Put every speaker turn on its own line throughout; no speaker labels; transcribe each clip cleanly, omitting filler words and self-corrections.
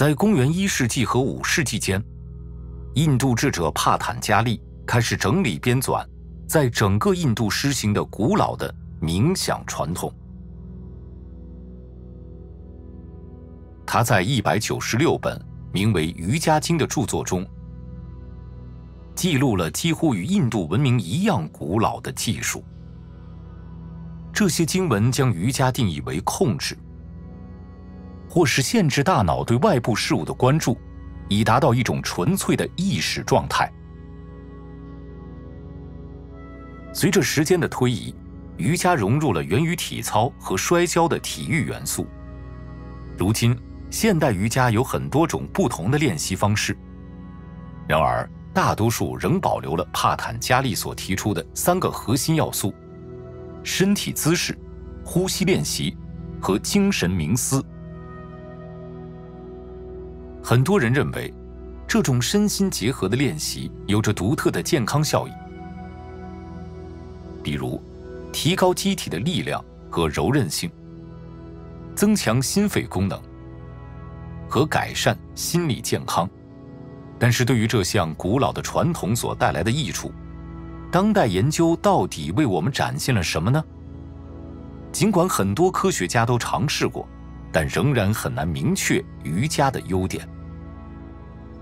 在公元1世纪和5世纪间，印度智者帕坦加利开始整理编纂在整个印度施行的古老的冥想传统。他在196本名为《瑜伽经》的著作中，记录了几乎与印度文明一样古老的技术。这些经文将瑜伽定义为控制，或是限制大脑对外部事物的关注，以达到一种纯粹的意识状态。随着时间的推移，瑜伽融入了源于体操和摔跤的体育元素。如今，现代瑜伽有很多种不同的练习方式，然而大多数仍保留了帕坦加利所提出的3个核心要素：身体姿势、呼吸练习和精神冥思。很多人认为，这种身心结合的练习有着独特的健康效益，比如提高机体的力量和柔韧性，增强心肺功能和改善心理健康。但是对于这项古老的传统所带来的益处，当代研究到底为我们展现了什么呢？尽管很多科学家都尝试过，但仍然很难明确瑜伽的优点。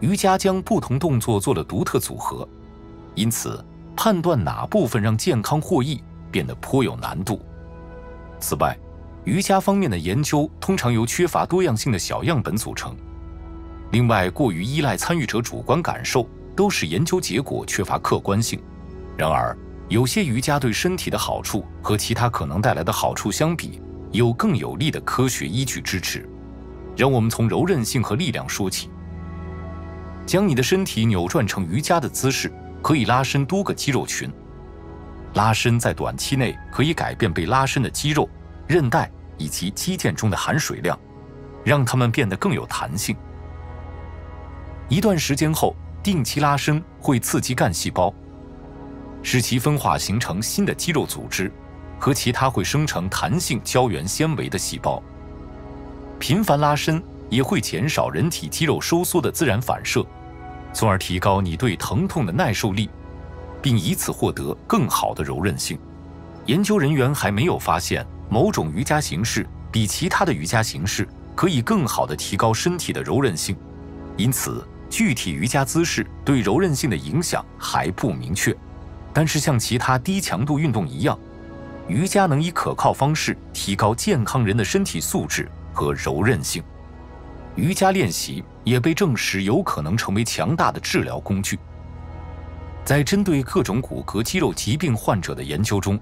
瑜伽将不同动作做了独特组合，因此判断哪部分让健康获益变得颇有难度。此外，瑜伽方面的研究通常由缺乏多样性的小样本组成，另外过于依赖参与者主观感受，都使研究结果缺乏客观性。然而，有些瑜伽对身体的好处和其他可能带来的好处相比，有更有力的科学依据支持。让我们从柔韧性和力量说起。将你的身体扭转成瑜伽的姿势，可以拉伸多个肌肉群。拉伸在短期内可以改变被拉伸的肌肉、韧带以及肌腱中的含水量，让它们变得更有弹性。一段时间后，定期拉伸会刺激干细胞，使其分化形成新的肌肉组织和其他会生成弹性胶原纤维的细胞。频繁拉伸也会减少人体肌肉收缩的自然反射，从而提高你对疼痛的耐受力，并以此获得更好的柔韧性。研究人员还没有发现某种瑜伽形式比其他的瑜伽形式可以更好地提高身体的柔韧性，因此具体瑜伽姿势对柔韧性的影响还不明确。但是像其他低强度运动一样，瑜伽能以可靠方式提高健康人的身体素质和柔韧性。瑜伽练习也被证实有可能成为强大的治疗工具。在针对各种骨骼肌肉疾病患者的研究中，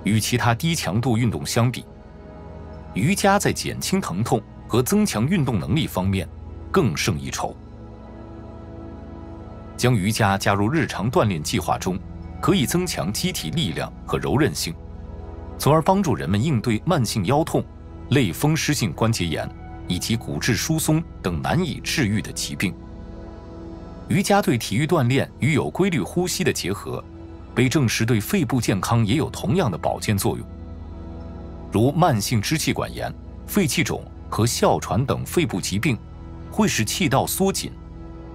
与其他低强度运动相比，瑜伽在减轻疼痛和增强运动能力方面更胜一筹。将瑜伽加入日常锻炼计划中，可以增强机体力量和柔韧性，从而帮助人们应对慢性腰痛、类风湿性关节炎以及骨质疏松等难以治愈的疾病。瑜伽对体育锻炼与有规律呼吸的结合，被证实对肺部健康也有同样的保健作用，如慢性支气管炎、肺气肿和哮喘等肺部疾病，会使气道缩紧，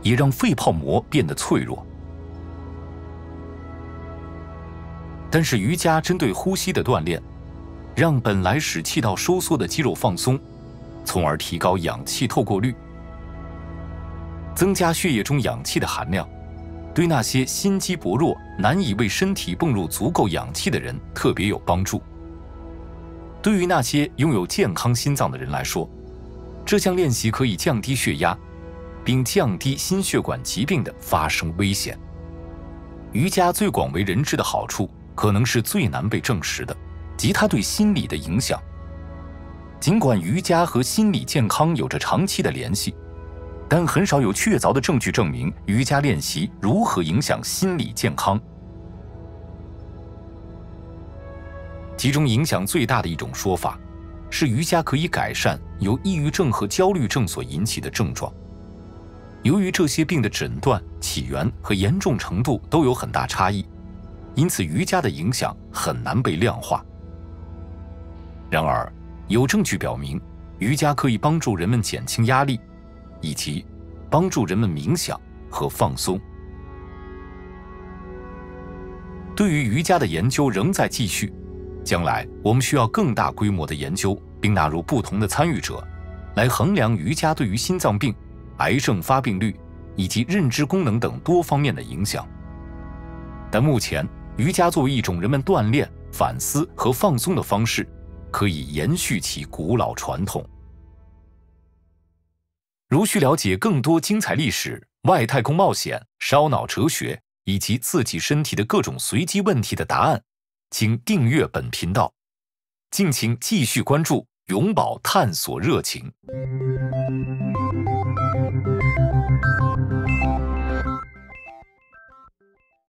也让肺泡膜变得脆弱。但是瑜伽针对呼吸的锻炼，让本来使气道收缩的肌肉放松，从而提高氧气透过率，增加血液中氧气的含量，对那些心肌薄弱、难以为身体泵入足够氧气的人特别有帮助。对于那些拥有健康心脏的人来说，这项练习可以降低血压，并降低心血管疾病的发生危险。瑜伽最广为人知的好处，可能是最难被证实的，即它对心理的影响。尽管瑜伽和心理健康有着长期的联系，但很少有确凿的证据证明瑜伽练习如何影响心理健康。其中影响最大的一种说法是，瑜伽可以改善由抑郁症和焦虑症所引起的症状。由于这些病的诊断、起源和严重程度都有很大差异，因此瑜伽的影响很难被量化。然而，有证据表明，瑜伽可以帮助人们减轻压力，以及帮助人们冥想和放松。对于瑜伽的研究仍在继续，将来我们需要更大规模的研究，并纳入不同的参与者，来衡量瑜伽对于心脏病、癌症发病率以及认知功能等多方面的影响。但目前，瑜伽作为一种人们锻炼、反思和放松的方式，可以延续其古老传统。如需了解更多精彩历史、外太空冒险、烧脑哲学以及自己身体的各种随机问题的答案，请订阅本频道。敬请继续关注，永葆探索热情。